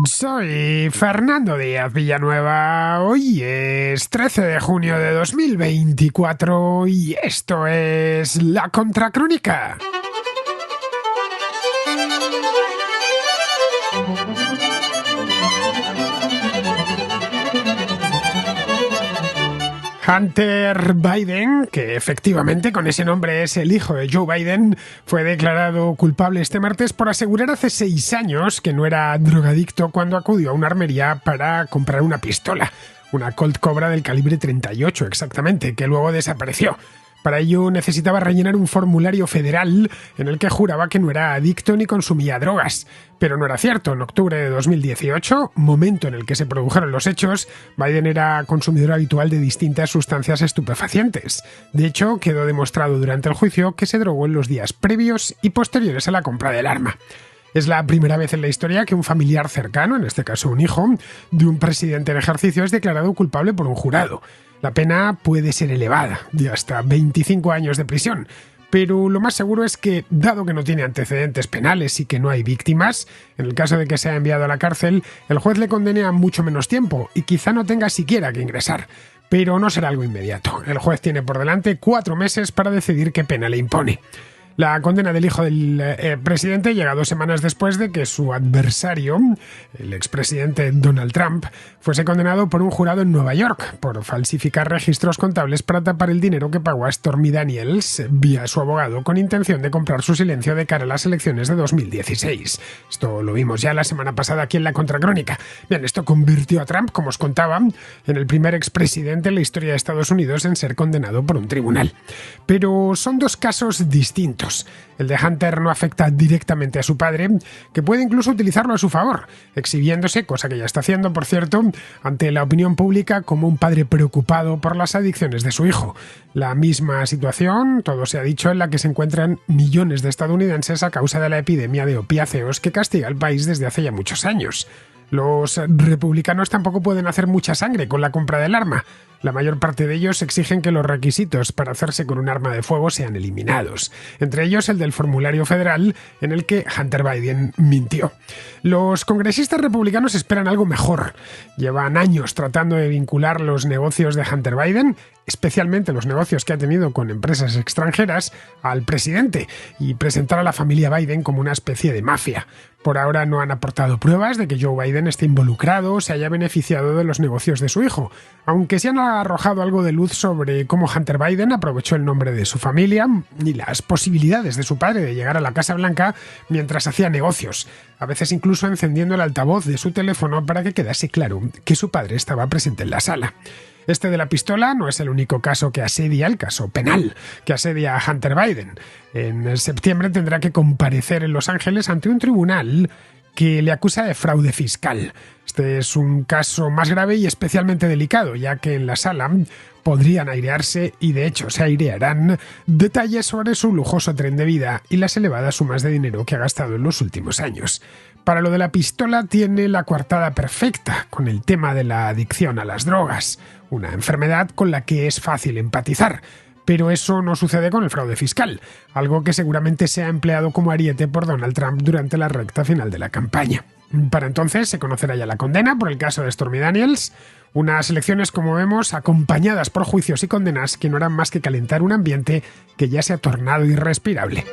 Soy Fernando Díaz Villanueva. Hoy es 13 de junio de 2024 y esto es La Contracrónica. Hunter Biden, que efectivamente con ese nombre es el hijo de Joe Biden, fue declarado culpable este martes por asegurar hace 6 años que no era drogadicto cuando acudió a una armería para comprar una pistola, una Colt Cobra del calibre 38 exactamente, que luego desapareció. Para ello necesitaba rellenar un formulario federal en el que juraba que no era adicto ni consumía drogas. Pero no era cierto. En octubre de 2018, momento en el que se produjeron los hechos, Biden era consumidor habitual de distintas sustancias estupefacientes. De hecho, quedó demostrado durante el juicio que se drogó en los días previos y posteriores a la compra del arma. Es la primera vez en la historia que un familiar cercano, en este caso un hijo, de un presidente en ejercicio es declarado culpable por un jurado. La pena puede ser elevada, de hasta 25 años de prisión, pero lo más seguro es que, dado que no tiene antecedentes penales y que no hay víctimas, en el caso de que sea enviado a la cárcel, el juez le condene a mucho menos tiempo y quizá no tenga siquiera que ingresar. Pero no será algo inmediato. El juez tiene por delante 4 meses para decidir qué pena le impone. La condena del hijo del presidente llega 2 semanas después de que su adversario, el expresidente Donald Trump, fuese condenado por un jurado en Nueva York por falsificar registros contables para tapar el dinero que pagó a Stormy Daniels vía su abogado con intención de comprar su silencio de cara a las elecciones de 2016. Esto lo vimos ya la semana pasada aquí en La Contracrónica. Bien, esto convirtió a Trump, como os contaba, en el primer expresidente en la historia de Estados Unidos en ser condenado por un tribunal. Pero son 2 casos distintos. El de Hunter no afecta directamente a su padre, que puede incluso utilizarlo a su favor, exhibiéndose, cosa que ya está haciendo, por cierto, ante la opinión pública como un padre preocupado por las adicciones de su hijo. La misma situación, todo se ha dicho, en la que se encuentran millones de estadounidenses a causa de la epidemia de opiáceos que castiga al país desde hace ya muchos años. Los republicanos tampoco pueden hacer mucha sangre con la compra del arma. La mayor parte de ellos exigen que los requisitos para hacerse con un arma de fuego sean eliminados, entre ellos el del formulario federal en el que Hunter Biden mintió. Los congresistas republicanos esperan algo mejor. Llevan años tratando de vincular los negocios de Hunter Biden, especialmente los negocios que ha tenido con empresas extranjeras, al presidente y presentar a la familia Biden como una especie de mafia. Por ahora no han aportado pruebas de que Joe Biden esté involucrado o se haya beneficiado de los negocios de su hijo, aunque sí han arrojado algo de luz sobre cómo Hunter Biden aprovechó el nombre de su familia y las posibilidades de su padre de llegar a la Casa Blanca mientras hacía negocios, a veces incluso encendiendo el altavoz de su teléfono para que quedase claro que su padre estaba presente en la sala. Este de la pistola no es el único caso que asedia, el caso penal, que asedia a Hunter Biden. En septiembre tendrá que comparecer en Los Ángeles ante un tribunal que le acusa de fraude fiscal. Este es un caso más grave y especialmente delicado, ya que en la sala podrían airearse, y de hecho se airearán, detalles sobre su lujoso tren de vida y las elevadas sumas de dinero que ha gastado en los últimos años. Para lo de la pistola tiene la coartada perfecta con el tema de la adicción a las drogas, una enfermedad con la que es fácil empatizar. Pero eso no sucede con el fraude fiscal, algo que seguramente se ha empleado como ariete por Donald Trump durante la recta final de la campaña. Para entonces se conocerá ya la condena por el caso de Stormy Daniels, unas elecciones, como vemos, acompañadas por juicios y condenas que no harán más que calentar un ambiente que ya se ha tornado irrespirable.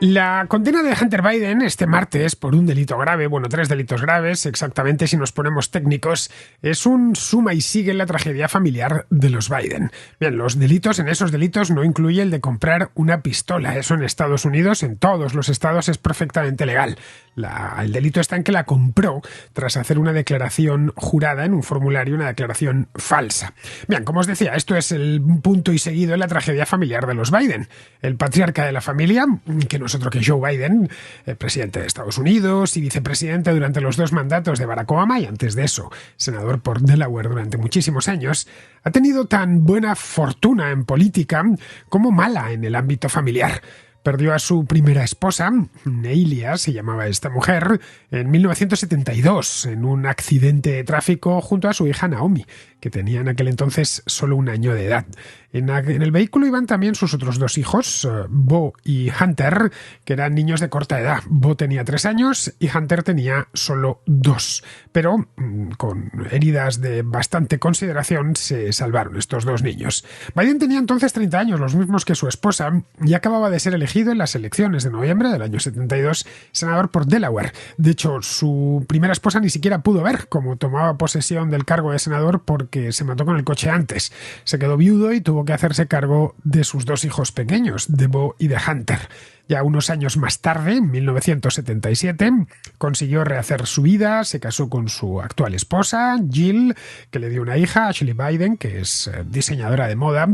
La condena de Hunter Biden este martes por un delito grave, 3 delitos graves, exactamente si nos ponemos técnicos, es un suma y sigue en la tragedia familiar de los Biden. Bien, en esos delitos no incluye el de comprar una pistola. Eso en Estados Unidos, en todos los estados, es perfectamente legal. El delito está en que la compró tras hacer una declaración jurada en un formulario, una declaración falsa. Bien, como os decía, esto es el punto y seguido en la tragedia familiar de los Biden. El patriarca de la familia, que no es otro que Joe Biden, presidente de Estados Unidos y vicepresidente durante los 2 mandatos de Barack Obama y antes de eso, senador por Delaware durante muchísimos años, ha tenido tan buena fortuna en política como mala en el ámbito familiar. Perdió a su primera esposa, Neilia se llamaba esta mujer, en 1972, en un accidente de tráfico junto a su hija Naomi, que tenía en aquel entonces solo 1 año de edad. En el vehículo iban también sus otros 2 hijos, Bo y Hunter, que eran niños de corta edad. Bo tenía 3 años y Hunter tenía solo 2. Pero con heridas de bastante consideración se salvaron estos 2 niños. Biden tenía entonces 30 años, los mismos que su esposa, y acababa de ser elegido en las elecciones de noviembre del año 72 senador por Delaware. De hecho, su primera esposa ni siquiera pudo ver cómo tomaba posesión del cargo de senador porque se mató con el coche antes. Se quedó viudo y tuvo que hacerse cargo de sus 2 hijos pequeños, de Bo y de Hunter. Ya unos años más tarde, en 1977, consiguió rehacer su vida, se casó con su actual esposa, Jill, que le dio una hija, Ashley Biden, que es diseñadora de moda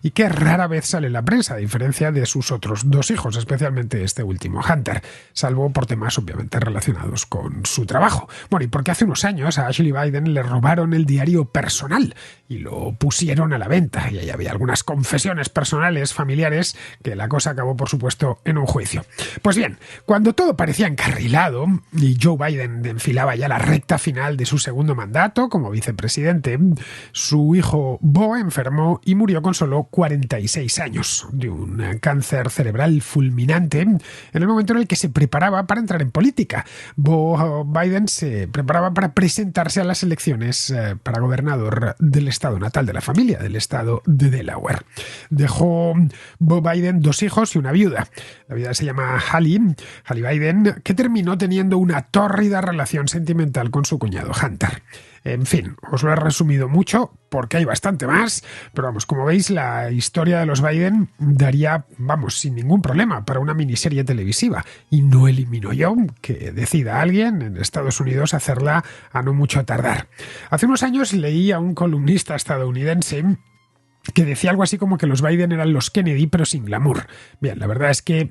y que rara vez sale en la prensa, a diferencia de sus otros 2 hijos, especialmente este último, Hunter, salvo por temas obviamente relacionados con su trabajo. Bueno, y porque hace unos años a Ashley Biden le robaron el diario personal y lo pusieron a la venta, y ahí había algunas confesiones personales, familiares, que la cosa acabó, por supuesto, en un juicio. Pues bien, cuando todo parecía encarrilado y Joe Biden enfilaba ya la recta final de su segundo mandato como vicepresidente, su hijo Bo enfermó y murió con solo 46 años de un cáncer cerebral fulminante en el momento en el que se preparaba para entrar en política. Bo Biden se preparaba para presentarse a las elecciones para gobernador del estado natal de la familia, del estado de Delaware. Dejó Bo Biden 2 hijos y una viuda. La viuda se llama Hallie Biden, que terminó teniendo una tórrida relación sentimental con su cuñado Hunter. En fin, os lo he resumido mucho porque hay bastante más, pero vamos, como veis, la historia de los Biden daría, vamos, sin ningún problema para una miniserie televisiva, y no elimino yo que decida alguien en Estados Unidos hacerla a no mucho tardar. Hace unos años leí a un columnista estadounidense que decía algo así como que los Biden eran los Kennedy, pero sin glamour. Bien, la verdad es que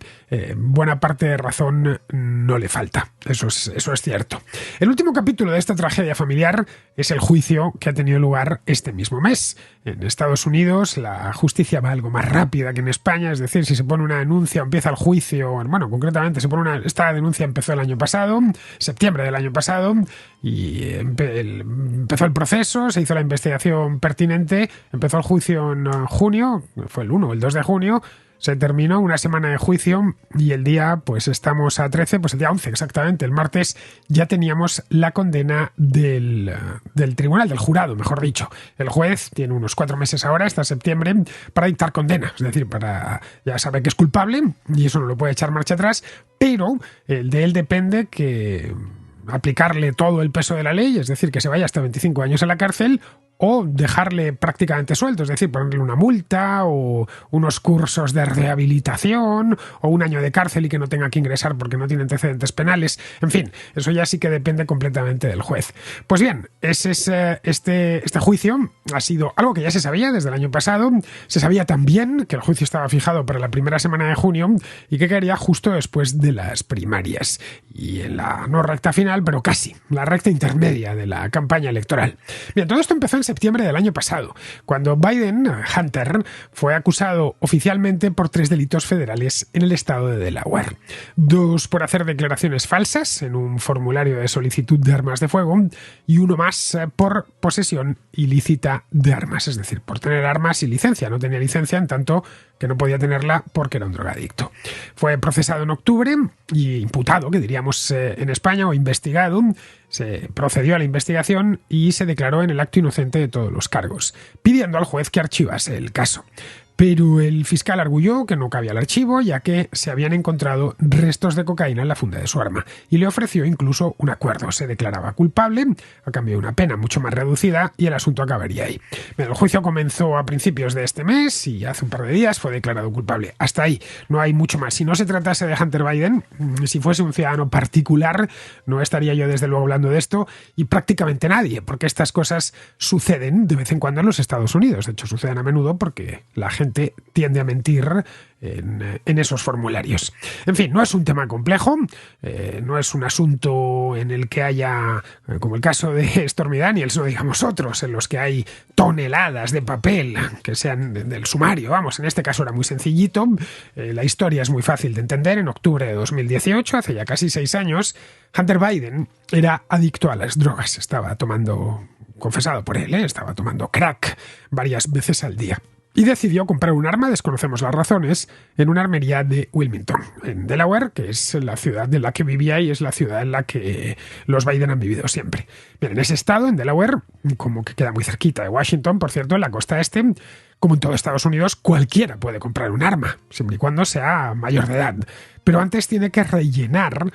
buena parte de razón no le falta. Eso es cierto. El último capítulo de esta tragedia familiar es el juicio que ha tenido lugar este mismo mes. En Estados Unidos la justicia va algo más rápida que en España, es decir, si se pone una denuncia o empieza el juicio, bueno, concretamente esta denuncia empezó el año pasado, septiembre del año pasado, y empezó el proceso, se hizo la investigación pertinente, empezó el juicio en junio, fue el 1 o el 2 de junio, se terminó una semana de juicio y el día, pues estamos a 13, pues el día 11 exactamente, el martes, ya teníamos la condena del tribunal, del jurado, mejor dicho. El juez tiene unos 4 meses ahora, hasta septiembre, para dictar condena, es decir, ya sabe que es culpable y eso no lo puede echar marcha atrás, pero de él depende que aplicarle todo el peso de la ley, es decir, que se vaya hasta 25 años a la cárcel, o dejarle prácticamente suelto, es decir, ponerle una multa o unos cursos de rehabilitación o 1 año de cárcel y que no tenga que ingresar porque no tiene antecedentes penales. En fin, eso ya sí que depende completamente del juez. Pues bien, este juicio ha sido algo que ya se sabía desde el año pasado. Se sabía también que el juicio estaba fijado para la primera semana de junio y que caería justo después de las primarias. Y en la no recta final, pero casi, la recta intermedia de la campaña electoral. Bien, todo esto empezó en septiembre del año pasado, cuando Biden, Hunter, fue acusado oficialmente por 3 delitos federales en el estado de Delaware. 2 por hacer declaraciones falsas en un formulario de solicitud de armas de fuego y 1 más por posesión ilícita de armas, es decir, por tener armas sin licencia. No tenía licencia en tanto que no podía tenerla porque era un drogadicto. Fue procesado en octubre y imputado, que diríamos en España, o investigado. Se procedió a la investigación y se declaró en el acto inocente de todos los cargos, pidiendo al juez que archivase el caso. Pero el fiscal arguyó que no cabía el archivo, ya que se habían encontrado restos de cocaína en la funda de su arma, y le ofreció incluso un acuerdo. Se declaraba culpable a cambio de una pena mucho más reducida y el asunto acabaría ahí. Bien, el juicio comenzó a principios de este mes y hace un par de días fue declarado culpable. Hasta ahí, no hay mucho más. Si no se tratase de Hunter Biden, si fuese un ciudadano particular, no estaría yo desde luego hablando de esto, y prácticamente nadie, porque estas cosas suceden de vez en cuando en los Estados Unidos. De hecho, suceden a menudo porque la gente tiende a mentir en esos formularios. En fin, no es un tema complejo, no es un asunto en el que haya, como el caso de Stormy Daniels, no digamos otros, en los que hay toneladas de papel que sean del sumario. Vamos, en este caso era muy sencillito, la historia es muy fácil de entender. En octubre de 2018, hace ya casi 6 años, Hunter Biden era adicto a las drogas, estaba tomando confesado por él, estaba tomando crack varias veces al día. Y decidió comprar un arma, desconocemos las razones, en una armería de Wilmington, en Delaware, que es la ciudad en la que vivía y es la ciudad en la que los Biden han vivido siempre. Bien, en ese estado, en Delaware, como que queda muy cerquita de Washington, por cierto, en la costa este, como en todo Estados Unidos, cualquiera puede comprar un arma, siempre y cuando sea mayor de edad. Pero antes tiene que rellenar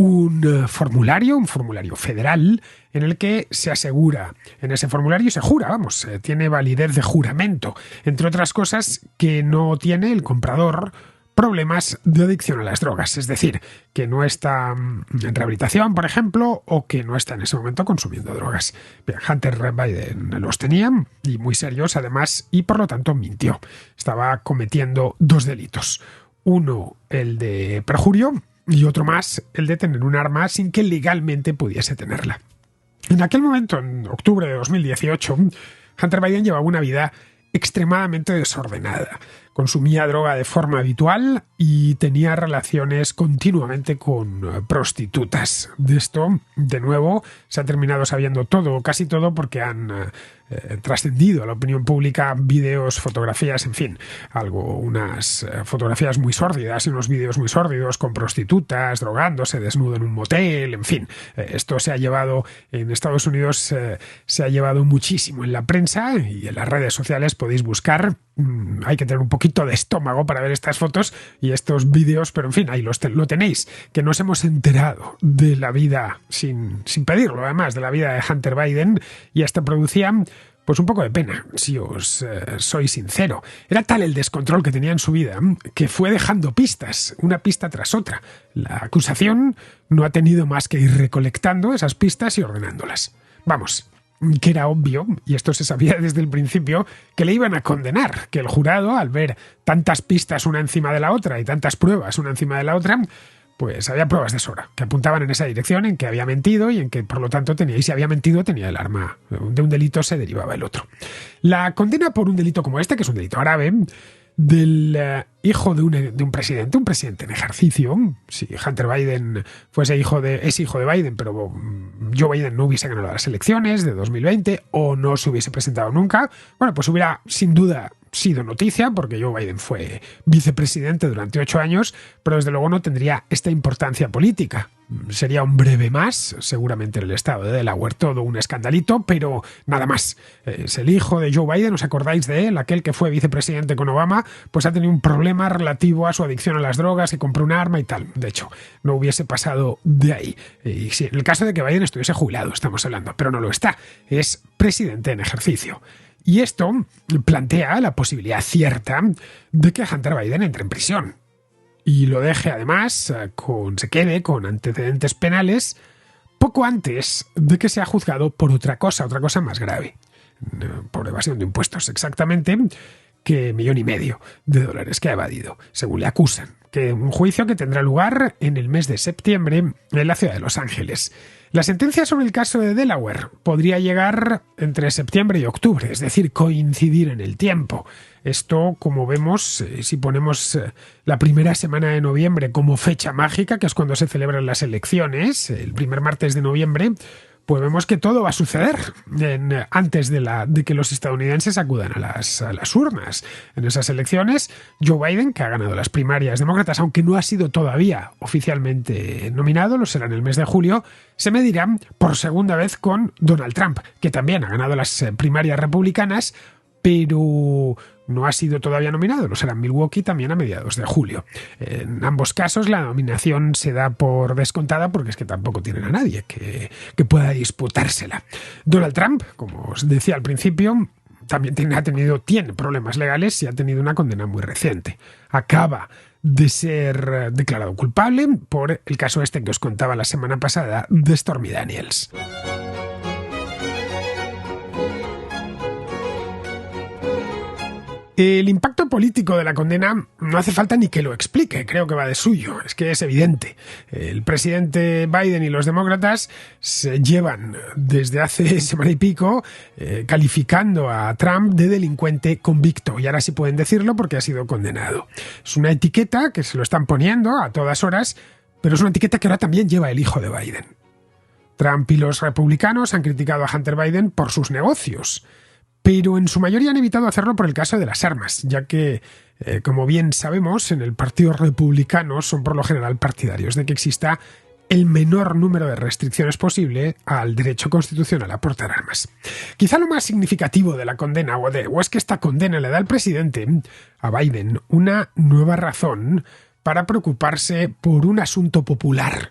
un formulario federal, en el que se asegura, en ese formulario se jura, tiene validez de juramento, entre otras cosas, que no tiene el comprador problemas de adicción a las drogas, es decir, que no está en rehabilitación, por ejemplo, o que no está en ese momento consumiendo drogas. Bien, Hunter Biden los tenía, y muy serios además, y por lo tanto mintió. Estaba cometiendo 2 delitos. Uno, el de perjurio, y otro más, el de tener un arma sin que legalmente pudiese tenerla. En aquel momento, en octubre de 2018, Hunter Biden llevaba una vida extremadamente desordenada. Consumía droga de forma habitual y tenía relaciones continuamente con prostitutas. De esto, de nuevo, se ha terminado sabiendo todo, casi todo, porque han trascendido a la opinión pública vídeos, fotografías, en fin, unas fotografías muy sórdidas y unos vídeos muy sórdidos con prostitutas, drogándose, desnudo en un motel, en fin. Esto se ha llevado, en Estados Unidos, se ha llevado muchísimo en la prensa y en las redes sociales podéis buscar. Hay que tener un poquito de estómago para ver estas fotos y estos vídeos, pero en fin, ahí lo tenéis, que nos hemos enterado de la vida, sin pedirlo además, de la vida de Hunter Biden, y hasta producían pues un poco de pena, si os soy sincero. Era tal el descontrol que tenía en su vida que fue dejando pistas, una pista tras otra. La acusación no ha tenido más que ir recolectando esas pistas y ordenándolas. Vamos, que era obvio, y esto se sabía desde el principio, que le iban a condenar, que el jurado, al ver tantas pistas una encima de la otra y tantas pruebas una encima de la otra, pues había pruebas de sobra, que apuntaban en esa dirección, en que había mentido y en que, por lo tanto, y si había mentido, tenía el arma. De un delito se derivaba el otro. La condena por un delito como este, que es un delito grave, del hijo de un presidente en ejercicio. Si Hunter Biden es hijo de Biden, pero Joe Biden no hubiese ganado las elecciones de 2020 o no se hubiese presentado nunca, bueno, pues hubiera sin duda sido noticia, porque Joe Biden fue vicepresidente durante 8 años, pero desde luego no tendría esta importancia política. Sería un breve más, seguramente en el estado de Delaware, todo un escandalito, pero nada más. Es el hijo de Joe Biden, ¿os acordáis de él? Aquel que fue vicepresidente con Obama, pues ha tenido un problema relativo a su adicción a las drogas, que compró un arma y tal. De hecho, no hubiese pasado de ahí. Y sí, en el caso de que Biden estuviese jubilado, estamos hablando, pero no lo está. Es presidente en ejercicio. Y esto plantea la posibilidad cierta de que Hunter Biden entre en prisión. Y lo deje además, se quede con antecedentes penales poco antes de que sea juzgado por otra cosa más grave. Por evasión de impuestos, exactamente, que $1,500,000 que ha evadido, según le acusan. Que un juicio que tendrá lugar en el mes de septiembre en la ciudad de Los Ángeles. La sentencia sobre el caso de Delaware podría llegar entre septiembre y octubre, es decir, coincidir en el tiempo. Esto, como vemos, si ponemos la primera semana de noviembre como fecha mágica, que es cuando se celebran las elecciones, el primer martes de noviembre, pues vemos que todo va a suceder antes de que los estadounidenses acudan a las urnas. En esas elecciones, Joe Biden, que ha ganado las primarias demócratas, aunque no ha sido todavía oficialmente nominado, lo será en el mes de julio, se medirá por segunda vez con Donald Trump, que también ha ganado las primarias republicanas, pero no ha sido todavía nominado, lo será en Milwaukee también a mediados de julio. En ambos casos la nominación se da por descontada porque es que tampoco tienen a nadie que pueda disputársela. Donald Trump, como os decía al principio, también tiene problemas legales y ha tenido una condena muy reciente. Acaba de ser declarado culpable por el caso este que os contaba la semana pasada de Stormy Daniels. El impacto político de la condena no hace falta ni que lo explique, creo que va de suyo, es que es evidente. El presidente Biden y los demócratas se llevan desde hace semana y pico calificando a Trump de delincuente convicto, y ahora sí pueden decirlo porque ha sido condenado. Es una etiqueta que se lo están poniendo a todas horas, pero es una etiqueta que ahora también lleva el hijo de Biden. Trump y los republicanos han criticado a Hunter Biden por sus negocios, pero en su mayoría han evitado hacerlo por el caso de las armas, ya que, como bien sabemos, en el Partido Republicano son por lo general partidarios de que exista el menor número de restricciones posible al derecho constitucional a portar armas. Quizá lo más significativo de la condena, o es que esta condena le da al presidente, a Biden, una nueva razón para preocuparse por un asunto popular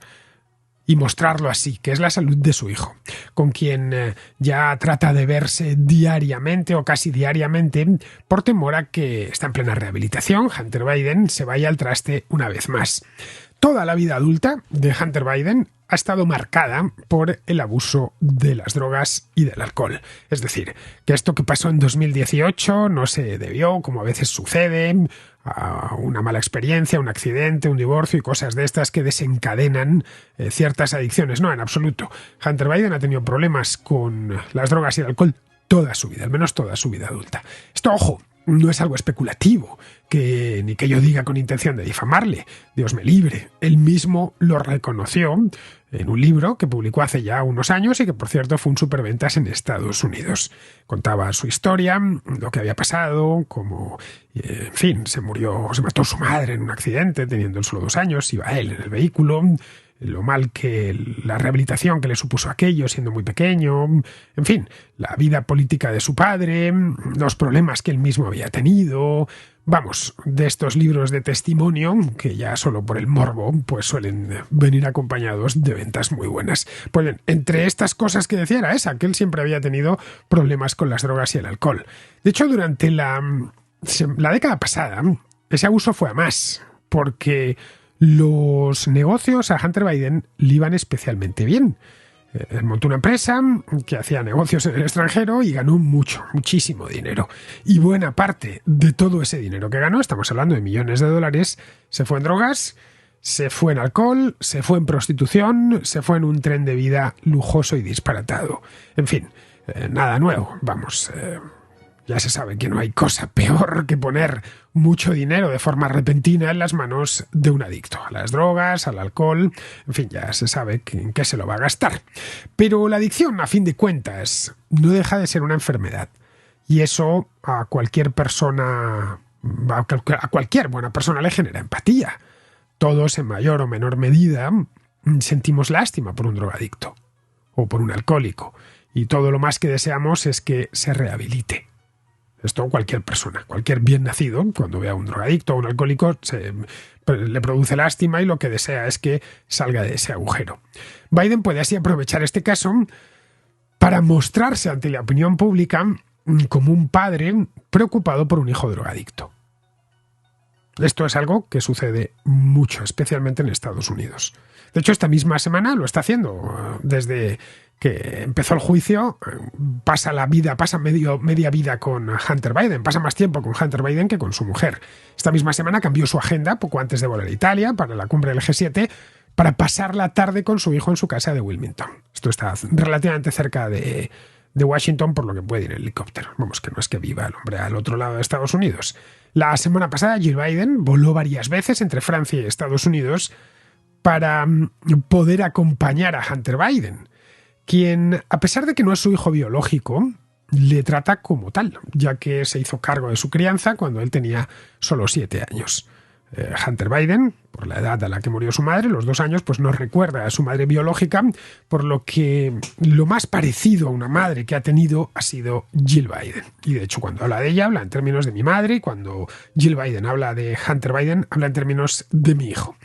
y mostrarlo así, que es la salud de su hijo, con quien ya trata de verse diariamente o casi diariamente por temor a que está en plena rehabilitación. Hunter Biden se vaya al traste una vez más. Toda la vida adulta de Hunter Biden ha estado marcada por el abuso de las drogas y del alcohol. Es decir, que esto que pasó en 2018 no se debió, como a veces sucede, a una mala experiencia, un accidente, un divorcio y cosas de estas que desencadenan ciertas adicciones. No, en absoluto. Hunter Biden ha tenido problemas con las drogas y el alcohol toda su vida, al menos toda su vida adulta. Esto, ojo, no es algo especulativo, ni que yo diga con intención de difamarle. Dios me libre. Él mismo lo reconoció en un libro que publicó hace ya unos años y que, por cierto, fue un superventas en Estados Unidos. Contaba su historia, lo que había pasado, cómo, en fin, se mató su madre en un accidente, teniendo solo 2 años, iba él en el vehículo, lo mal que la rehabilitación que le supuso aquello siendo muy pequeño, en fin, la vida política de su padre, los problemas que él mismo había tenido. Vamos, de estos libros de testimonio, que ya solo por el morbo, pues suelen venir acompañados de ventas muy buenas. Pues bien, entre estas cosas que decía era esa, que él siempre había tenido problemas con las drogas y el alcohol. De hecho, durante la década pasada, ese abuso fue a más, porque los negocios a Hunter Biden le iban especialmente bien. Montó una empresa que hacía negocios en el extranjero y ganó muchísimo dinero. Y buena parte de todo ese dinero que ganó, estamos hablando de millones de dólares, se fue en drogas, se fue en alcohol, se fue en prostitución, se fue en un tren de vida lujoso y disparatado. En fin, nada nuevo, vamos. Ya se sabe que no hay cosa peor que poner mucho dinero de forma repentina en las manos de un adicto, a las drogas, al alcohol, en fin, ya se sabe en qué se lo va a gastar. Pero la adicción, a fin de cuentas, no deja de ser una enfermedad. Y eso a cualquier persona, a cualquier buena persona le genera empatía. Todos, en mayor o menor medida, sentimos lástima por un drogadicto o por un alcohólico. Y todo lo más que deseamos es que se rehabilite. Esto cualquier persona, cualquier bien nacido, cuando ve a un drogadicto o un alcohólico, le produce lástima y lo que desea es que salga de ese agujero. Biden puede así aprovechar este caso para mostrarse ante la opinión pública como un padre preocupado por un hijo drogadicto. Esto es algo que sucede mucho, especialmente en Estados Unidos. De hecho, esta misma semana lo está haciendo. Desde que empezó el juicio, pasa media vida con Hunter Biden, pasa más tiempo con Hunter Biden que con su mujer. Esta misma semana cambió su agenda poco antes de volar a Italia para la cumbre del G7 para pasar la tarde con su hijo en su casa de Wilmington. Esto está relativamente cerca de Washington, por lo que puede ir en helicóptero. Vamos, que no es que viva el hombre al otro lado de Estados Unidos. La semana pasada Jill Biden voló varias veces entre Francia y Estados Unidos para poder acompañar a Hunter Biden, quien, a pesar de que no es su hijo biológico, le trata como tal, ya que se hizo cargo de su crianza cuando él tenía solo 7 años. Hunter Biden, por la edad a la que murió su madre, los 2 años, pues no recuerda a su madre biológica, por lo que lo más parecido a una madre que ha tenido ha sido Jill Biden. Y de hecho, cuando habla de ella, habla en términos de mi madre, y cuando Jill Biden habla de Hunter Biden, habla en términos de mi hijo.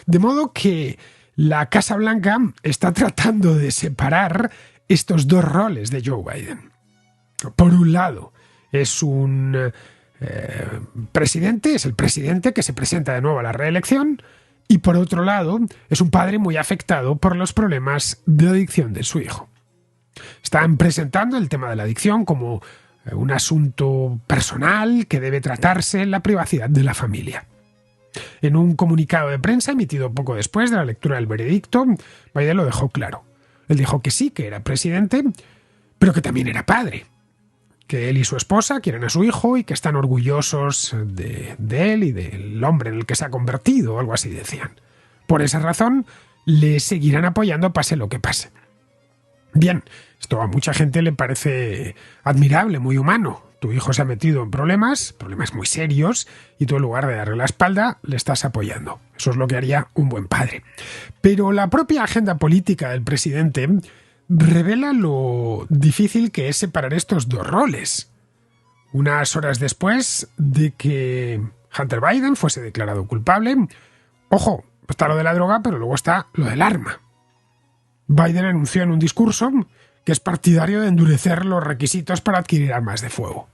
De modo que la Casa Blanca está tratando de separar estos dos roles de Joe Biden. Por un lado, es un presidente, es el presidente que se presenta de nuevo a la reelección, y por otro lado, es un padre muy afectado por los problemas de adicción de su hijo. Están presentando el tema de la adicción como un asunto personal que debe tratarse en la privacidad de la familia. En un comunicado de prensa emitido poco después de la lectura del veredicto, Biden lo dejó claro. Él dijo que sí, que era presidente, pero que también era padre. Que él y su esposa quieren a su hijo y que están orgullosos de él y del hombre en el que se ha convertido, o algo así decían. Por esa razón, le seguirán apoyando pase lo que pase. Bien, esto a mucha gente le parece admirable, muy humano. Tu hijo se ha metido en problemas muy serios, y tú en lugar de darle la espalda, le estás apoyando. Eso es lo que haría un buen padre. Pero la propia agenda política del presidente revela lo difícil que es separar estos dos roles. Unas horas después de que Hunter Biden fuese declarado culpable, ojo, está lo de la droga, pero luego está lo del arma. Biden anunció en un discurso que es partidario de endurecer los requisitos para adquirir armas de fuego.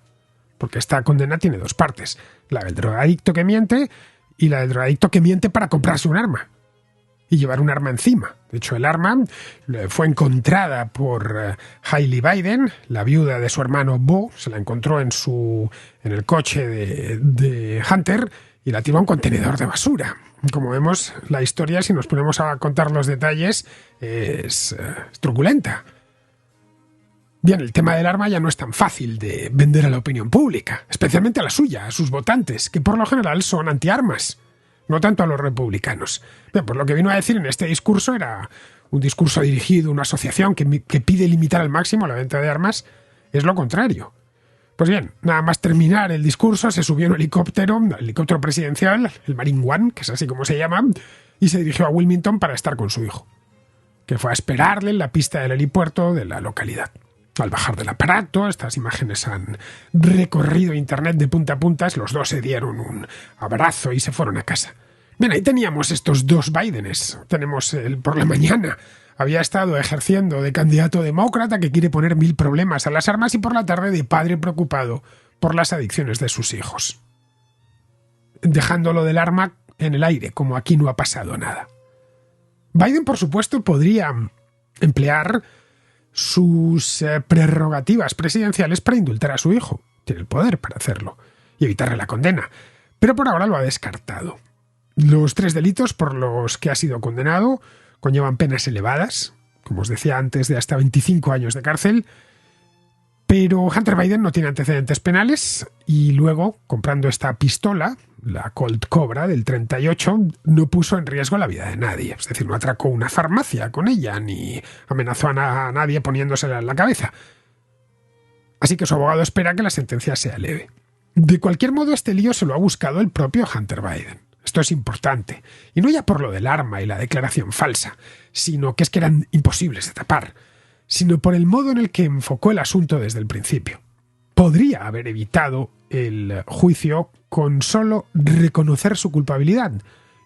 Porque esta condena tiene dos partes: la del drogadicto que miente y la del drogadicto que miente para comprarse un arma y llevar un arma encima. De hecho, el arma fue encontrada por Hailey Biden, la viuda de su hermano Beau. Se la encontró en el coche de Hunter y la tiró a un contenedor de basura. Como vemos, la historia, si nos ponemos a contar los detalles, es truculenta. Bien, el tema del arma ya no es tan fácil de vender a la opinión pública, especialmente a la suya, a sus votantes, que por lo general son antiarmas, no tanto a los republicanos. Bien, pues lo que vino a decir en este discurso era un discurso dirigido a una asociación que pide limitar al máximo la venta de armas, es lo contrario. Pues bien, nada más terminar el discurso, se subió en un helicóptero presidencial, el Marine One, que es así como se llama, y se dirigió a Wilmington para estar con su hijo, que fue a esperarle en la pista del helipuerto de la localidad. Al bajar del aparato, estas imágenes han recorrido internet de punta a punta, los dos se dieron un abrazo y se fueron a casa. Bien, ahí teníamos estos dos Bidenes. Tenemos por la mañana había estado ejerciendo de candidato demócrata que quiere poner 1000 problemas a las armas, y por la tarde de padre preocupado por las adicciones de sus hijos, dejándolo del arma en el aire, como aquí no ha pasado nada. Biden, por supuesto, podría emplear sus prerrogativas presidenciales para indultar a su hijo. Tiene el poder para hacerlo y evitarle la condena, pero por ahora lo ha descartado. Los 3 delitos por los que ha sido condenado conllevan penas elevadas, como os decía antes, de hasta 25 años de cárcel, pero Hunter Biden no tiene antecedentes penales y luego, comprando esta pistola, la Colt Cobra del 38, no puso en riesgo la vida de nadie. Es decir, no atracó una farmacia con ella, ni amenazó a nadie poniéndosela en la cabeza. Así que su abogado espera que la sentencia sea leve. De cualquier modo, este lío se lo ha buscado el propio Hunter Biden. Esto es importante. Y no ya por lo del arma y la declaración falsa, sino que eran imposibles de tapar, sino por el modo en el que enfocó el asunto desde el principio. Podría haber evitado el juicio con solo reconocer su culpabilidad.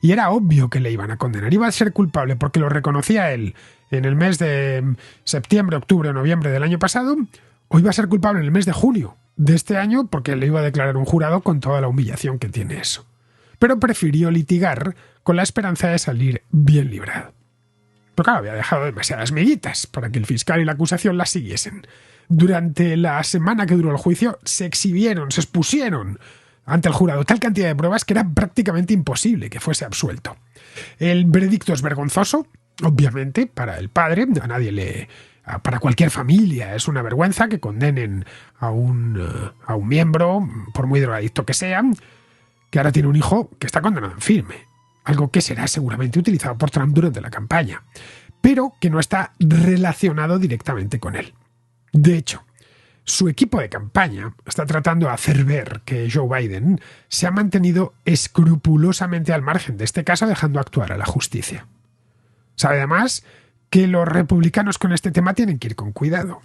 Y era obvio que le iban a condenar. Iba a ser culpable porque lo reconocía él en el mes de septiembre, octubre o noviembre del año pasado, o iba a ser culpable en el mes de junio de este año porque le iba a declarar un jurado con toda la humillación que tiene eso. Pero prefirió litigar con la esperanza de salir bien librado. Pero claro, había dejado demasiadas miguitas para que el fiscal y la acusación las siguiesen. Durante la semana que duró el juicio, se expusieron ante el jurado tal cantidad de pruebas que era prácticamente imposible que fuese absuelto. El veredicto es vergonzoso, obviamente, para el padre. Para cualquier familia es una vergüenza que condenen a un miembro, por muy drogadicto que sea, que ahora tiene un hijo que está condenado en firme. Algo que será seguramente utilizado por Trump durante la campaña, pero que no está relacionado directamente con él. De hecho, su equipo de campaña está tratando de hacer ver que Joe Biden se ha mantenido escrupulosamente al margen de este caso, dejando actuar a la justicia. Sabe además que los republicanos con este tema tienen que ir con cuidado,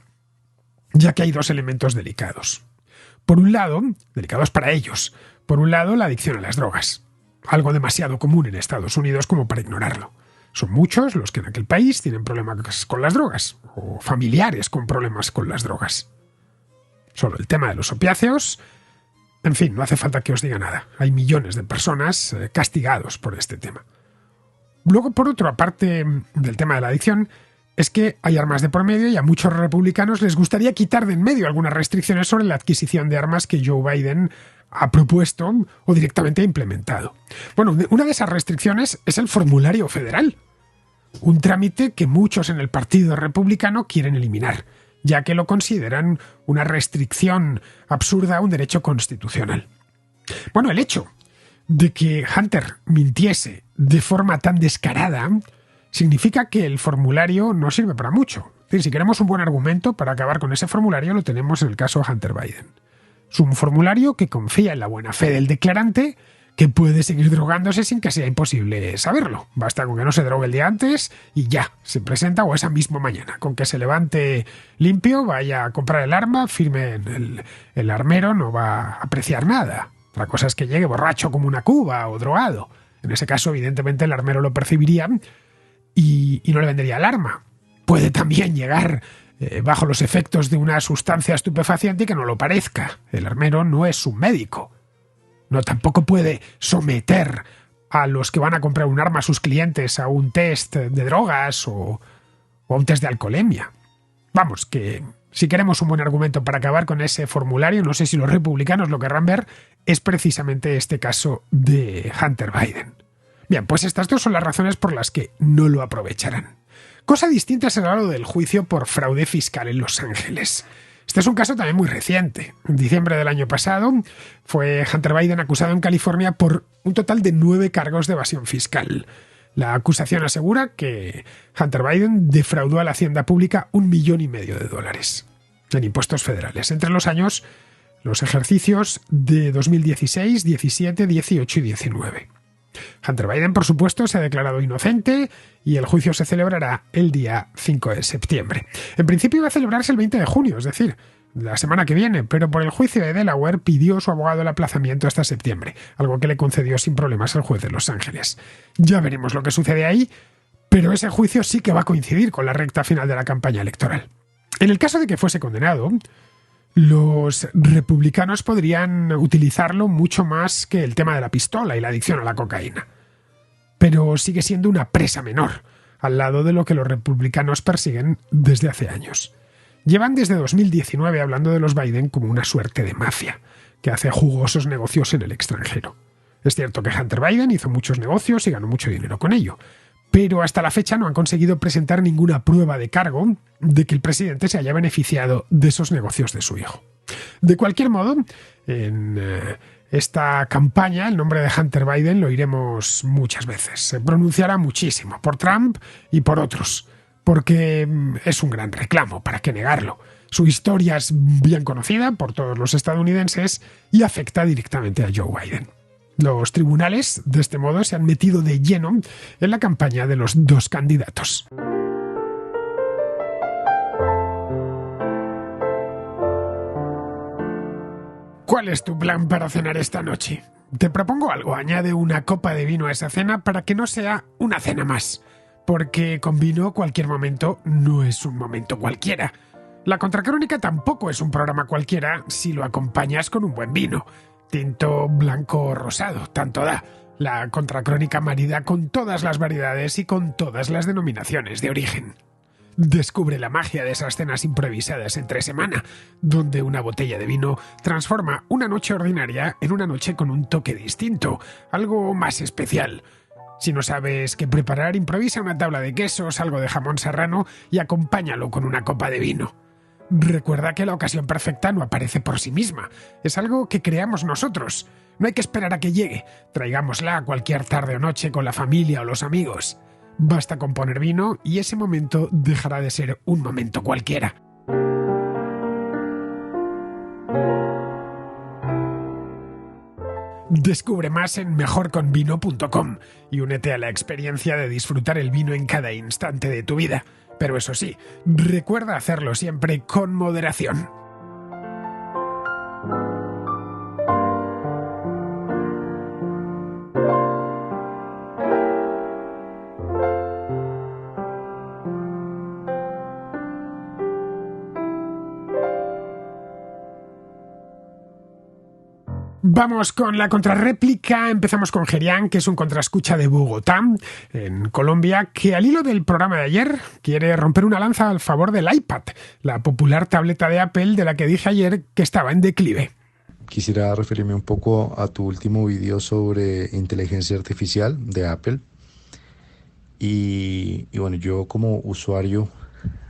ya que hay 2 elementos delicados. Por un lado, delicados para ellos, por un lado la adicción a las drogas, algo demasiado común en Estados Unidos como para ignorarlo. Son muchos los que en aquel país tienen problemas con las drogas, o familiares con problemas con las drogas. Solo el tema de los opiáceos, en fin, no hace falta que os diga nada. Hay millones de personas castigados por este tema. Luego, por otro, aparte del tema de la adicción, es que hay armas de por medio y a muchos republicanos les gustaría quitar de en medio algunas restricciones sobre la adquisición de armas que Joe Biden ha propuesto o directamente ha implementado. Bueno, una de esas restricciones es el formulario federal, un trámite que muchos en el Partido Republicano quieren eliminar, ya que lo consideran una restricción absurda a un derecho constitucional. Bueno, el hecho de que Hunter mintiese de forma tan descarada significa que el formulario no sirve para mucho. decir, si queremos un buen argumento para acabar con ese formulario, lo tenemos en el caso Hunter Biden. Es un formulario que confía en la buena fe del declarante, que puede seguir drogándose sin que sea imposible saberlo. Basta con que no se drogue el día antes y ya, se presenta o esa misma mañana. Con que se levante limpio, vaya a comprar el arma, firme en el armero, no va a apreciar nada. Otra cosa es que llegue borracho como una cuba o drogado. En ese caso, evidentemente, el armero lo percibiría y no le vendería el arma. Puede también llegar bajo los efectos de una sustancia estupefaciente y que no lo parezca. El armero no es un médico. No, tampoco puede someter a los que van a comprar un arma a sus clientes a un test de drogas o a un test de alcoholemia. Vamos, que si queremos un buen argumento para acabar con ese formulario, no sé si los republicanos lo querrán ver, es precisamente este caso de Hunter Biden. Bien, pues estas dos son las razones por las que no lo aprovecharán. Cosa distinta será lo del juicio por fraude fiscal en Los Ángeles. Este es un caso también muy reciente. En diciembre del año pasado fue Hunter Biden acusado en California por un total de 9 cargos de evasión fiscal. La acusación asegura que Hunter Biden defraudó a la hacienda pública $1,5 millones en impuestos federales entre los ejercicios de 2016, 17, 18 y 19. Hunter Biden, por supuesto, se ha declarado inocente y el juicio se celebrará el día 5 de septiembre. En principio iba a celebrarse el 20 de junio, es decir, la semana que viene, pero por el juicio de Delaware pidió su abogado el aplazamiento hasta septiembre, algo que le concedió sin problemas el juez de Los Ángeles. Ya veremos lo que sucede ahí, pero ese juicio sí que va a coincidir con la recta final de la campaña electoral. En el caso de que fuese condenado, los republicanos podrían utilizarlo mucho más que el tema de la pistola y la adicción a la cocaína. Pero sigue siendo una presa menor, al lado de lo que los republicanos persiguen desde hace años. Llevan desde 2019 hablando de los Biden como una suerte de mafia, que hace jugosos negocios en el extranjero. Es cierto que Hunter Biden hizo muchos negocios y ganó mucho dinero con ello, pero hasta la fecha no han conseguido presentar ninguna prueba de cargo de que el presidente se haya beneficiado de esos negocios de su hijo. De cualquier modo, en esta campaña el nombre de Hunter Biden lo oiremos muchas veces. Se pronunciará muchísimo por Trump y por otros, porque es un gran reclamo, ¿para qué negarlo? Su historia es bien conocida por todos los estadounidenses y afecta directamente a Joe Biden. Los tribunales, de este modo, se han metido de lleno en la campaña de los dos candidatos. ¿Cuál es tu plan para cenar esta noche? Te propongo algo, añade una copa de vino a esa cena para que no sea una cena más, porque con vino cualquier momento no es un momento cualquiera. La Contracrónica tampoco es un programa cualquiera si lo acompañas con un buen vino. Tinto, blanco o rosado, tanto da. La Contracrónica marida con todas las variedades y con todas las denominaciones de origen. Descubre la magia de esas cenas improvisadas entre semana, donde una botella de vino transforma una noche ordinaria en una noche con un toque distinto, algo más especial. Si no sabes qué preparar, improvisa una tabla de quesos, algo de jamón serrano y acompáñalo con una copa de vino. Recuerda que la ocasión perfecta no aparece por sí misma. Es algo que creamos nosotros. No hay que esperar a que llegue. Traigámosla cualquier tarde o noche con la familia o los amigos. Basta con poner vino y ese momento dejará de ser un momento cualquiera. Descubre más en mejorconvino.com y únete a la experiencia de disfrutar el vino en cada instante de tu vida. Pero eso sí, recuerda hacerlo siempre con moderación. Vamos con la contrarréplica. Empezamos con Gerian, que es un contraescucha de Bogotá, en Colombia, que al hilo del programa de ayer quiere romper una lanza al favor del iPad, la popular tableta de Apple de la que dije ayer que estaba en declive. Quisiera referirme un poco a tu último video sobre inteligencia artificial de Apple. Y bueno, yo como usuario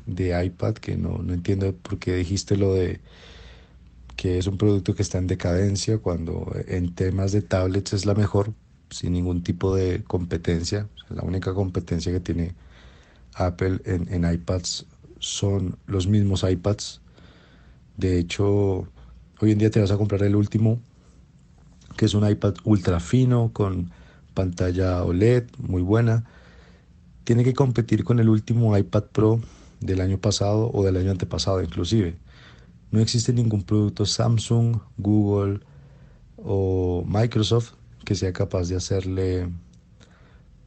de iPad, que no entiendo por qué dijiste lo de que es un producto que está en decadencia, cuando en temas de tablets es la mejor, sin ningún tipo de competencia. La única competencia que tiene Apple en iPads son los mismos iPads. De hecho, hoy en día te vas a comprar el último, que es un iPad ultra fino con pantalla OLED muy buena. Tiene que competir con el último iPad Pro del año pasado o del año antepasado inclusive. No existe ningún producto Samsung, Google o Microsoft que sea capaz de hacerle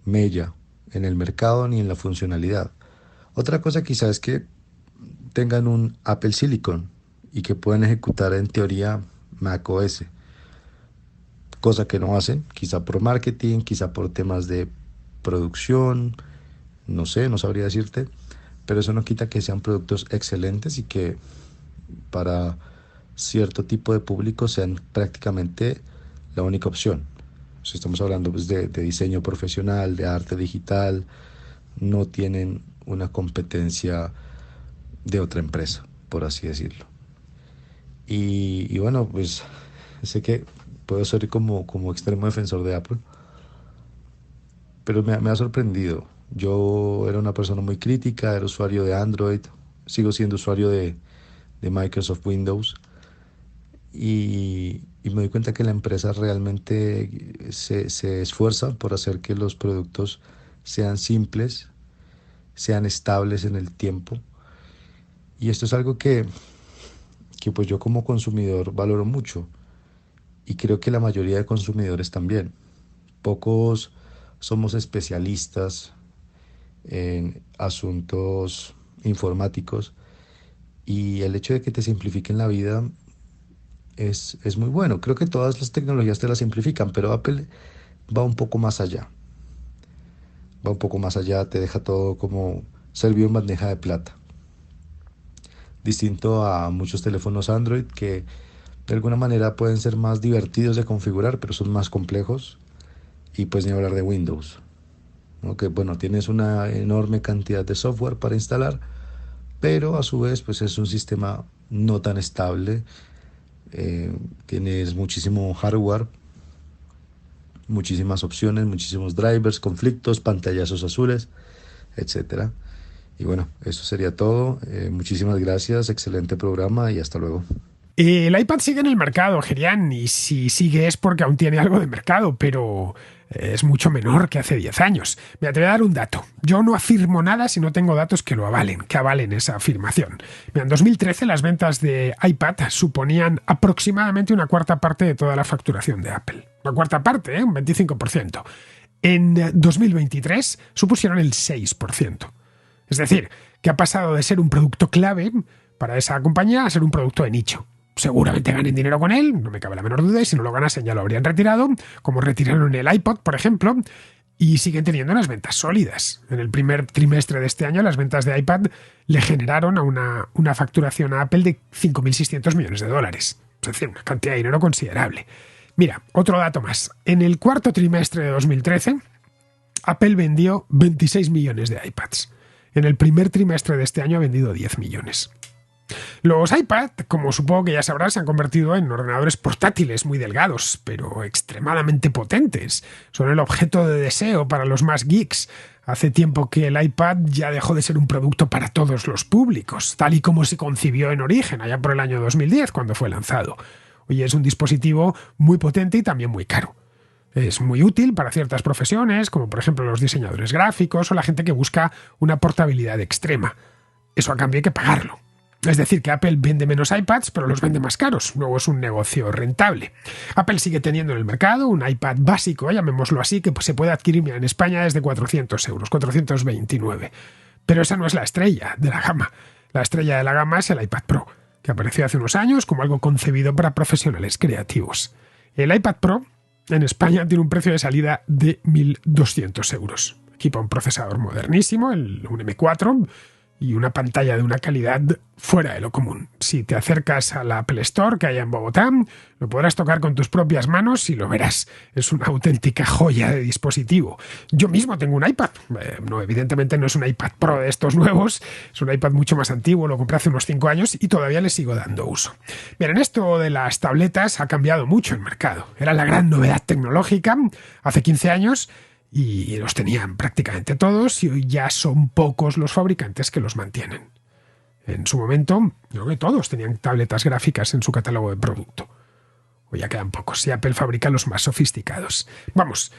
mella en el mercado ni en la funcionalidad. Otra cosa quizás es que tengan un Apple Silicon y que puedan ejecutar en teoría macOS, cosa que no hacen, quizá por marketing, quizá por temas de producción, no sé, no sabría decirte, pero eso no quita que sean productos excelentes y que para cierto tipo de público sean prácticamente la única opción. Si estamos hablando pues, de diseño profesional, de arte digital, no tienen una competencia de otra empresa, por así decirlo. Y bueno, pues sé que puedo ser como extremo defensor de Apple, pero me ha sorprendido. Yo era una persona muy crítica, era usuario de Android, sigo siendo usuario de Microsoft Windows y me doy cuenta que la empresa realmente se esfuerza por hacer que los productos sean simples, sean estables en el tiempo. Y esto es algo que pues yo como consumidor valoro mucho y creo que la mayoría de consumidores también. Pocos somos especialistas en asuntos informáticos y el hecho de que te simplifiquen la vida es muy bueno. Creo que todas las tecnologías te la simplifican, pero Apple va un poco más allá. Va un poco más allá, te deja todo como servido en bandeja de plata. Distinto a muchos teléfonos Android que de alguna manera pueden ser más divertidos de configurar, pero son más complejos. Y pues ni hablar de Windows, ¿no? Que bueno, tienes una enorme cantidad de software para instalar, pero a su vez pues es un sistema no tan estable. Tienes muchísimo hardware, muchísimas opciones, muchísimos drivers, conflictos, pantallazos azules, etcétera. Y bueno, eso sería todo. Muchísimas gracias, excelente programa y hasta luego. El iPad sigue en el mercado, Gerian, y si sigue es porque aún tiene algo de mercado, pero es mucho menor que hace 10 años. Mira, te voy a dar un dato. Yo no afirmo nada si no tengo datos que lo avalen, que avalen esa afirmación. Mira, en 2013 las ventas de iPad suponían aproximadamente una cuarta parte de toda la facturación de Apple. Una cuarta parte, un 25%. En 2023 supusieron el 6%. Es decir, que ha pasado de ser un producto clave para esa compañía a ser un producto de nicho. Seguramente ganen dinero con él, no me cabe la menor duda, y si no lo ganasen ya lo habrían retirado, como retiraron el iPod, por ejemplo, y siguen teniendo unas ventas sólidas. En el primer trimestre de este año las ventas de iPad le generaron a una facturación a Apple de 5.600 millones de dólares. Es decir, una cantidad de dinero considerable. Mira, otro dato más. En el cuarto trimestre de 2013, Apple vendió 26 millones de iPads. En el primer trimestre de este año ha vendido 10 millones. Los iPad, como supongo que ya sabrás, se han convertido en ordenadores portátiles muy delgados, pero extremadamente potentes. Son el objeto de deseo para los más geeks. Hace tiempo que el iPad ya dejó de ser un producto para todos los públicos, tal y como se concibió en origen, allá por el año 2010, cuando fue lanzado. Hoy es un dispositivo muy potente y también muy caro. Es muy útil para ciertas profesiones, como por ejemplo los diseñadores gráficos o la gente que busca una portabilidad extrema. Eso a cambio hay que pagarlo. Es decir, que Apple vende menos iPads, pero los vende más caros. Luego es un negocio rentable. Apple sigue teniendo en el mercado un iPad básico, llamémoslo así, que se puede adquirir en España desde 400 euros, 429. Pero esa no es la estrella de la gama. La estrella de la gama es el iPad Pro, que apareció hace unos años como algo concebido para profesionales creativos. El iPad Pro en España tiene un precio de salida de 1.200 euros. Equipa un procesador modernísimo, un M4, y una pantalla de una calidad fuera de lo común. Si te acercas a la Apple Store que hay en Bogotá, lo podrás tocar con tus propias manos y lo verás. Es una auténtica joya de dispositivo. Yo mismo tengo un iPad. No, evidentemente no es un iPad Pro de estos nuevos, es un iPad mucho más antiguo, lo compré hace unos 5 años y todavía le sigo dando uso. Miren, esto de las tabletas ha cambiado mucho el mercado. Era la gran novedad tecnológica hace 15 años y los tenían prácticamente todos y hoy ya son pocos los fabricantes que los mantienen. En su momento, yo creo que todos tenían tabletas gráficas en su catálogo de producto. O ya quedan pocos, y Apple fabrica los más sofisticados. Vamos,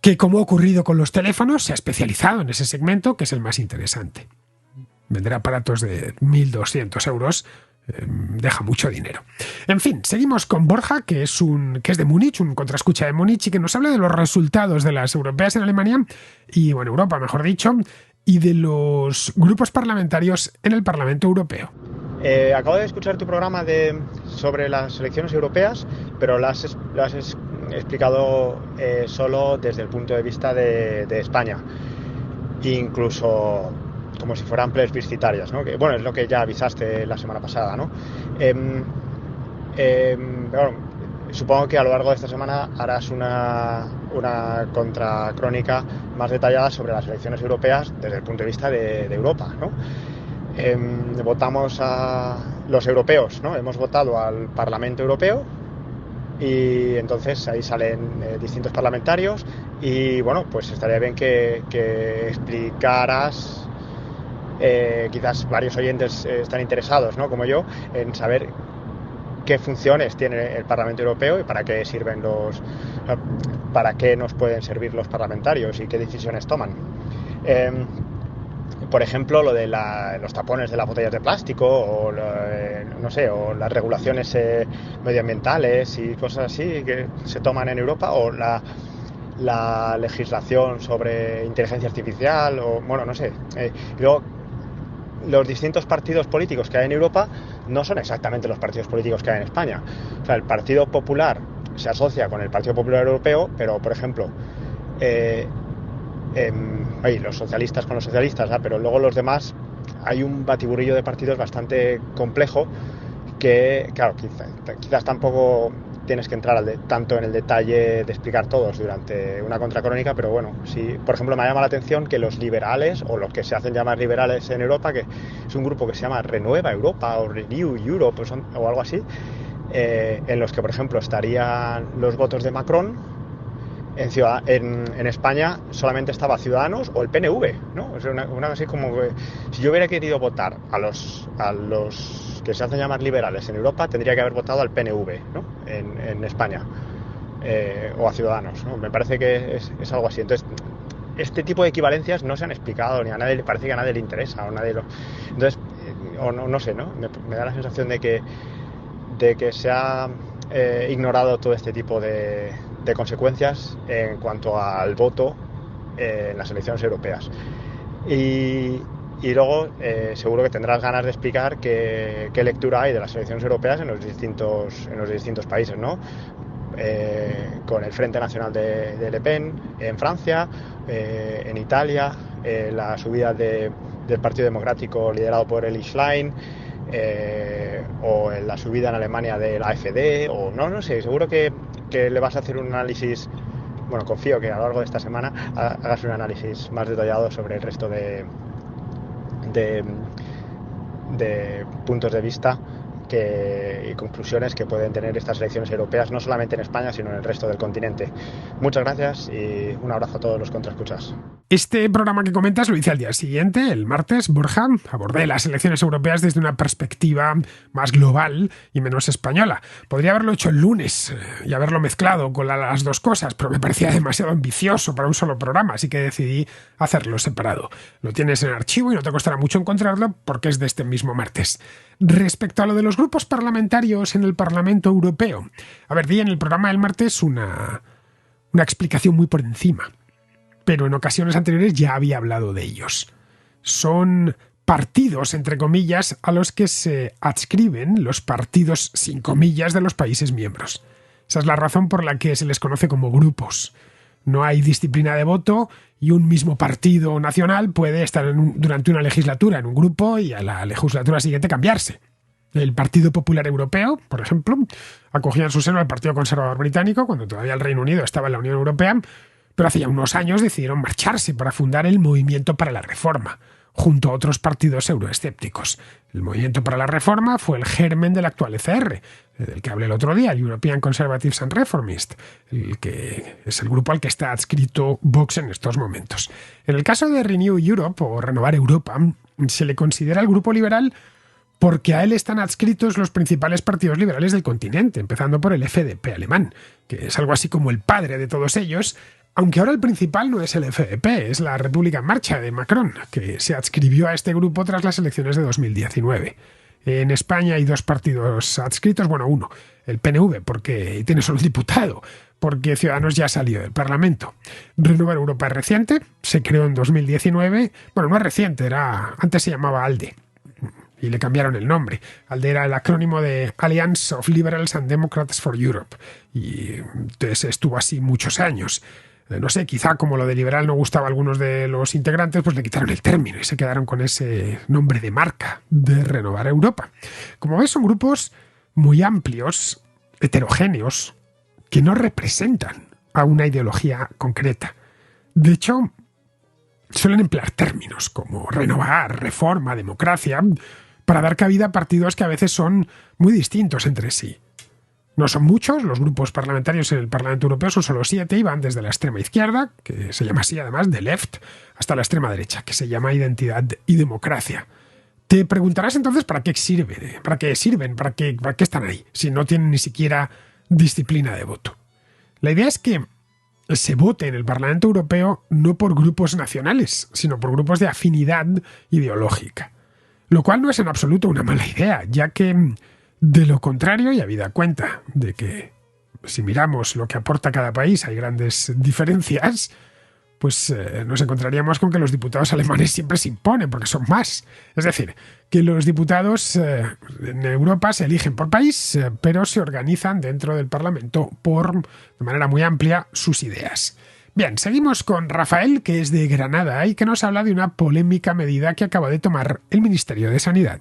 que como ha ocurrido con los teléfonos, se ha especializado en ese segmento, que es el más interesante. Vender aparatos de 1.200 euros deja mucho dinero. En fin, seguimos con Borja, que es de Múnich, un contraescucha de Múnich, y que nos habla de los resultados de las europeas en Alemania, y bueno, Europa, mejor dicho, y de los grupos parlamentarios en el Parlamento Europeo. Acabo de escuchar tu programa sobre las elecciones europeas, pero lo has explicado solo desde el punto de vista de España, incluso como si fueran plebiscitarias, ¿no? Que, bueno, es lo que ya avisaste la semana pasada, ¿no? Bueno, supongo que a lo largo de esta semana harás una contracrónica más detallada sobre las elecciones europeas desde el punto de vista de Europa, ¿no? Votamos a los europeos, ¿no? Hemos votado al Parlamento Europeo y entonces ahí salen distintos parlamentarios y bueno, pues estaría bien que explicaras, quizás varios oyentes están interesados, ¿no? Como yo, en saber qué funciones tiene el Parlamento Europeo y para qué sirven para qué nos pueden servir los parlamentarios y qué decisiones toman. Por ejemplo, lo de los tapones de las botellas de plástico o no sé, o las regulaciones medioambientales y cosas así que se toman en Europa, o la legislación sobre inteligencia artificial, o bueno, no sé. Luego, los distintos partidos políticos que hay en Europa no son exactamente los partidos políticos que hay en España. O sea, el Partido Popular se asocia con el Partido Popular Europeo, pero, por ejemplo, los socialistas con los socialistas, pero luego los demás, hay un batiburrillo de partidos bastante complejo que, claro, quizás tampoco tienes que entrar tanto en el detalle de explicar todos durante una contracrónica, pero bueno, sí, por ejemplo, me llama la atención que los liberales, o los que se hacen llamar liberales en Europa, que es un grupo que se llama Renueva Europa o Renew Europe o algo así, en los que, por ejemplo, estarían los votos de Macron. En España solamente estaba Ciudadanos o el PNV, ¿no? Es una así como que, si yo hubiera querido votar a los que se hacen llamar liberales en Europa, tendría que haber votado al PNV, ¿no? En España, o a Ciudadanos, ¿no? Me parece que es algo así. Entonces, este tipo de equivalencias no se han explicado, ni a nadie, parece que a nadie le interesa, o nadie lo. Entonces, o no sé, ¿no? Me da la sensación de que se ha ignorado todo este tipo de consecuencias en cuanto al voto en las elecciones europeas. Y luego seguro que tendrás ganas de explicar qué lectura hay de las elecciones europeas en los distintos países, ¿no? Con el Frente Nacional de Le Pen en Francia, en Italia, la subida del Partido Democrático liderado por Eli Schlein, o en la subida en Alemania de la AfD, o no sé, seguro que le vas a hacer un análisis. Bueno, confío que a lo largo de esta semana hagas un análisis más detallado sobre el resto de puntos de vista y conclusiones que pueden tener estas elecciones europeas, no solamente en España, sino en el resto del continente. Muchas gracias y un abrazo a todos los contraescuchas. Este programa que comentas lo hice al día siguiente, el martes. Borja, abordé las elecciones europeas desde una perspectiva más global y menos española. Podría haberlo hecho el lunes y haberlo mezclado con las dos cosas, pero me parecía demasiado ambicioso para un solo programa, así que decidí hacerlo separado. Lo tienes en archivo y no te costará mucho encontrarlo porque es de este mismo martes. Respecto a lo de los grupos parlamentarios en el Parlamento Europeo, di en el programa del martes una explicación muy por encima, pero en ocasiones anteriores ya había hablado de ellos. Son partidos, entre comillas, a los que se adscriben los partidos, sin comillas, de los países miembros. Esa es la razón por la que se les conoce como grupos. No hay disciplina de voto y un mismo partido nacional puede estar durante una legislatura en un grupo y a la legislatura siguiente cambiarse. El Partido Popular Europeo, por ejemplo, acogía en su seno al Partido Conservador Británico cuando todavía el Reino Unido estaba en la Unión Europea, pero hace ya unos años decidieron marcharse para fundar el Movimiento para la Reforma, junto a otros partidos euroescépticos. El Movimiento para la Reforma fue el germen del actual ECR, del que hablé el otro día, el European Conservatives and Reformists, el que es el grupo al que está adscrito Vox en estos momentos. En el caso de Renew Europe, o Renovar Europa, Se le considera el grupo liberal porque a él están adscritos los principales partidos liberales del continente, empezando por el FDP alemán, que es algo así como el padre de todos ellos, aunque ahora el principal no es el FDP, es la República en Marcha de Macron, que se adscribió a este grupo tras las elecciones de 2019. En España hay dos partidos adscritos, bueno, uno, el PNV, porque tiene solo un diputado, porque Ciudadanos ya salió del Parlamento. Renovar Europa es reciente, se creó en 2019, bueno, no es reciente, antes se llamaba ALDE, y le cambiaron el nombre. ALDE era el acrónimo de Alliance of Liberals and Democrats for Europe, y entonces estuvo así muchos años. No sé, quizá como lo de liberal no gustaba a algunos de los integrantes, pues le quitaron el término y se quedaron con ese nombre de marca de Renovar Europa. Como ves, son grupos muy amplios, heterogéneos, que no representan a una ideología concreta. De hecho, suelen emplear términos como renovar, reforma, democracia, para dar cabida a partidos que a veces son muy distintos entre sí. No son muchos, los grupos parlamentarios en el Parlamento Europeo son solo 7 y van desde la extrema izquierda, que se llama así además, de Left, hasta la extrema derecha, que se llama Identidad y Democracia. Te preguntarás entonces para qué sirven, para qué están ahí, si no tienen ni siquiera disciplina de voto. La idea es que se vote en el Parlamento Europeo no por grupos nacionales, sino por grupos de afinidad ideológica. Lo cual no es en absoluto una mala idea, ya que de lo contrario, y habida cuenta de que si miramos lo que aporta cada país hay grandes diferencias, pues nos encontraríamos con que los diputados alemanes siempre se imponen porque son más. Es decir, que los diputados en Europa se eligen por país, pero se organizan dentro del Parlamento de manera muy amplia, sus ideas. Bien, seguimos con Rafael, que es de Granada y que nos habla de una polémica medida que acaba de tomar el Ministerio de Sanidad.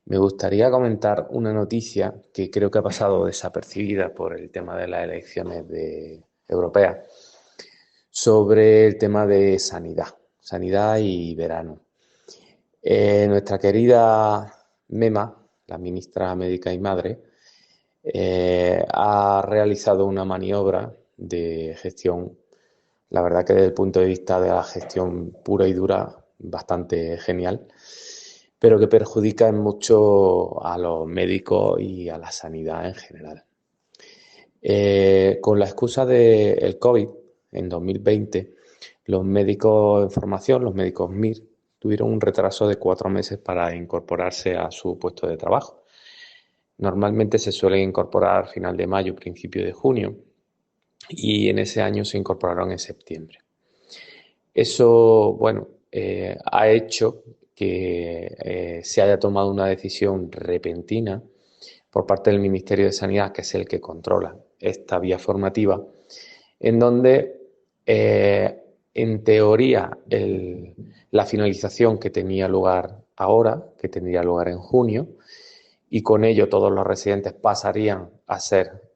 Me gustaría comentar una noticia que creo que ha pasado desapercibida por el tema de las elecciones europeas, sobre el tema de sanidad y verano. Nuestra querida Mema, la ministra médica y madre, ha realizado una maniobra de gestión, la verdad que desde el punto de vista de la gestión pura y dura, bastante genial, pero que perjudica en mucho a los médicos y a la sanidad en general. Con la excusa del COVID, en 2020, los médicos en formación, los médicos MIR, tuvieron un retraso de 4 meses para incorporarse a su puesto de trabajo. Normalmente se suelen incorporar a final de mayo, principio de junio, y en ese año se incorporaron en septiembre. Eso, ha hecho que se haya tomado una decisión repentina por parte del Ministerio de Sanidad, que es el que controla esta vía formativa, en donde, en teoría, la finalización que tenía lugar ahora, que tendría lugar en junio, y con ello todos los residentes pasarían a ser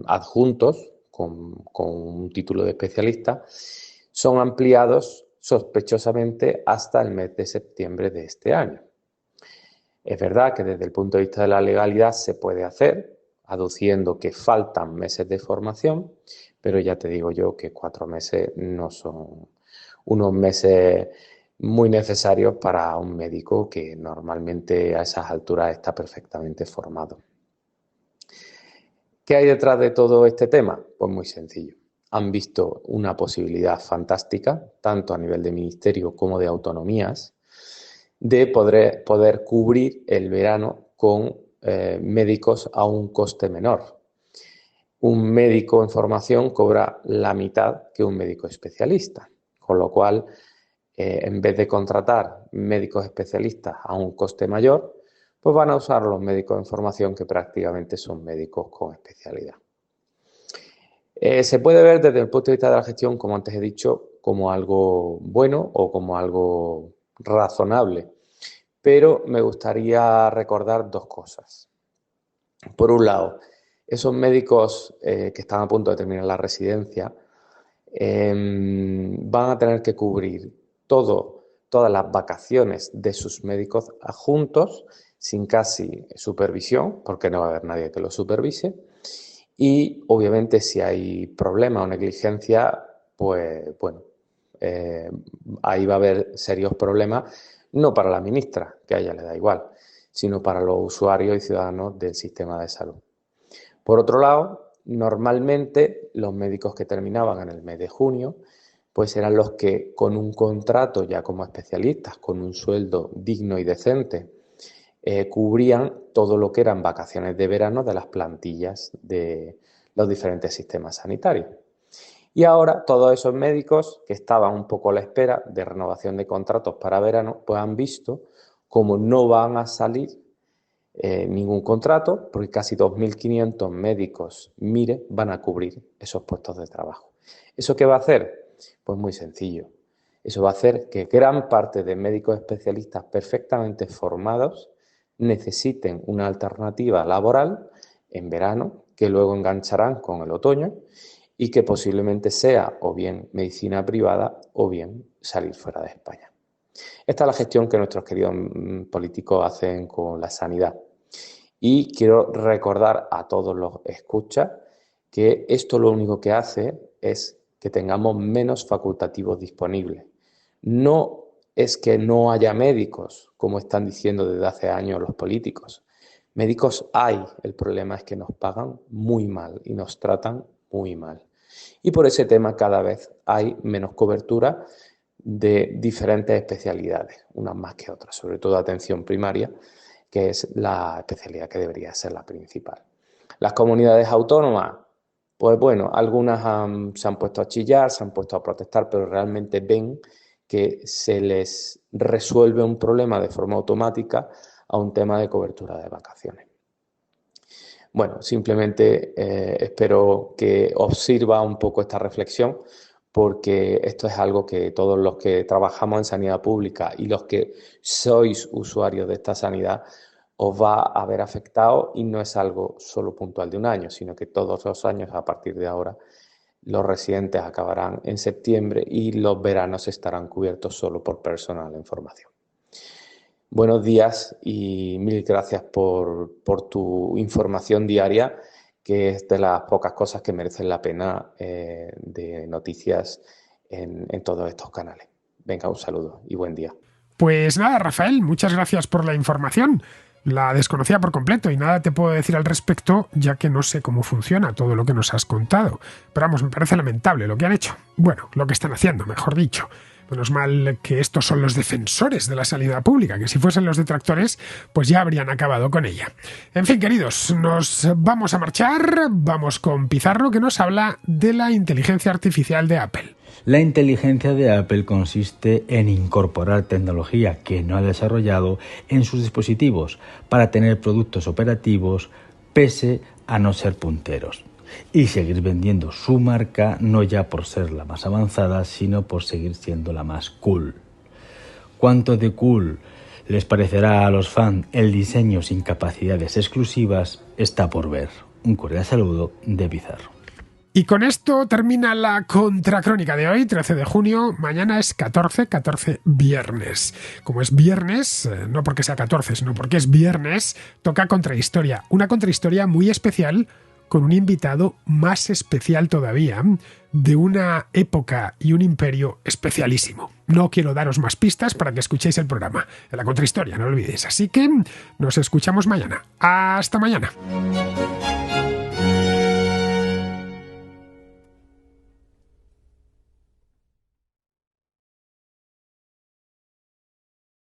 adjuntos con un título de especialista, son ampliados sospechosamente hasta el mes de septiembre de este año. Es verdad que desde el punto de vista de la legalidad se puede hacer, aduciendo que faltan meses de formación, pero ya te digo yo que 4 meses no son unos meses muy necesarios para un médico que normalmente a esas alturas está perfectamente formado. ¿Qué hay detrás de todo este tema? Pues muy sencillo. Han visto una posibilidad fantástica, tanto a nivel de ministerio como de autonomías, de poder cubrir el verano con médicos a un coste menor. Un médico en formación cobra la mitad que un médico especialista, con lo cual, en vez de contratar médicos especialistas a un coste mayor, pues van a usar los médicos en formación que prácticamente son médicos con especialidad. Se puede ver desde el punto de vista de la gestión, como antes he dicho, como algo bueno o como algo razonable, pero me gustaría recordar 2 cosas. Por un lado, esos médicos que están a punto de terminar la residencia van a tener que cubrir todas las vacaciones de sus médicos adjuntos sin casi supervisión, porque no va a haber nadie que los supervise. Y obviamente si hay problema o negligencia, pues ahí va a haber serios problemas, no para la ministra, que a ella le da igual, sino para los usuarios y ciudadanos del sistema de salud. Por otro lado, normalmente los médicos que terminaban en el mes de junio pues eran los que con un contrato ya como especialistas, con un sueldo digno y decente, cubrían todo lo que eran vacaciones de verano de las plantillas de los diferentes sistemas sanitarios. Y ahora todos esos médicos que estaban un poco a la espera de renovación de contratos para verano, pues han visto cómo no van a salir ningún contrato, porque casi 2.500 médicos MIRE van a cubrir esos puestos de trabajo. ¿Eso qué va a hacer? Pues muy sencillo. Eso va a hacer que gran parte de médicos especialistas perfectamente formados necesiten una alternativa laboral en verano, que luego engancharán con el otoño y que posiblemente sea o bien medicina privada o bien salir fuera de España. Esta es la gestión que nuestros queridos políticos hacen con la sanidad. Y quiero recordar a todos los escuchas que esto lo único que hace es que tengamos menos facultativos disponibles. No es que no haya médicos, como están diciendo desde hace años los políticos. Médicos hay, el problema es que nos pagan muy mal y nos tratan muy mal. Y por ese tema cada vez hay menos cobertura de diferentes especialidades, unas más que otras, sobre todo atención primaria, que es la especialidad que debería ser la principal. Las comunidades autónomas, pues bueno, algunas se han puesto a chillar, se han puesto a protestar, pero realmente ven que se les resuelve un problema de forma automática a un tema de cobertura de vacaciones. Bueno, simplemente espero que os sirva un poco esta reflexión, porque esto es algo que todos los que trabajamos en sanidad pública y los que sois usuarios de esta sanidad os va a ver afectado, y no es algo solo puntual de un año, sino que todos los años a partir de ahora los residentes acabarán en septiembre y los veranos estarán cubiertos solo por personal en formación. Buenos días y mil gracias por tu información diaria, que es de las pocas cosas que merecen la pena de noticias en todos estos canales. Venga, un saludo y buen día. Pues nada, Rafael, muchas gracias por la información. La desconocía por completo y nada te puedo decir al respecto, ya que no sé cómo funciona todo lo que nos has contado. Pero vamos, me parece lamentable lo que han hecho. Bueno, lo que están haciendo, mejor dicho. Menos mal que estos son los defensores de la sanidad pública, que si fuesen los detractores, pues ya habrían acabado con ella. En fin, queridos, nos vamos a marchar. Vamos con Pizarro, que nos habla de la inteligencia artificial de Apple. La inteligencia de Apple consiste en incorporar tecnología que no ha desarrollado en sus dispositivos para tener productos operativos pese a no ser punteros, y seguir vendiendo su marca no ya por ser la más avanzada, sino por seguir siendo la más cool. ¿Cuánto de cool les parecerá a los fans el diseño sin capacidades exclusivas? Está por ver. Un cordial saludo de Pizarro. Y con esto termina la contracrónica de hoy, 13 de junio. Mañana es 14 viernes. Como es viernes, no porque sea 14, sino porque es viernes, toca contrahistoria. Una contrahistoria muy especial, con un invitado más especial todavía, de una época y un imperio especialísimo. No quiero daros más pistas para que escuchéis el programa. En la contrahistoria, no lo olvidéis. Así que nos escuchamos mañana. ¡Hasta mañana!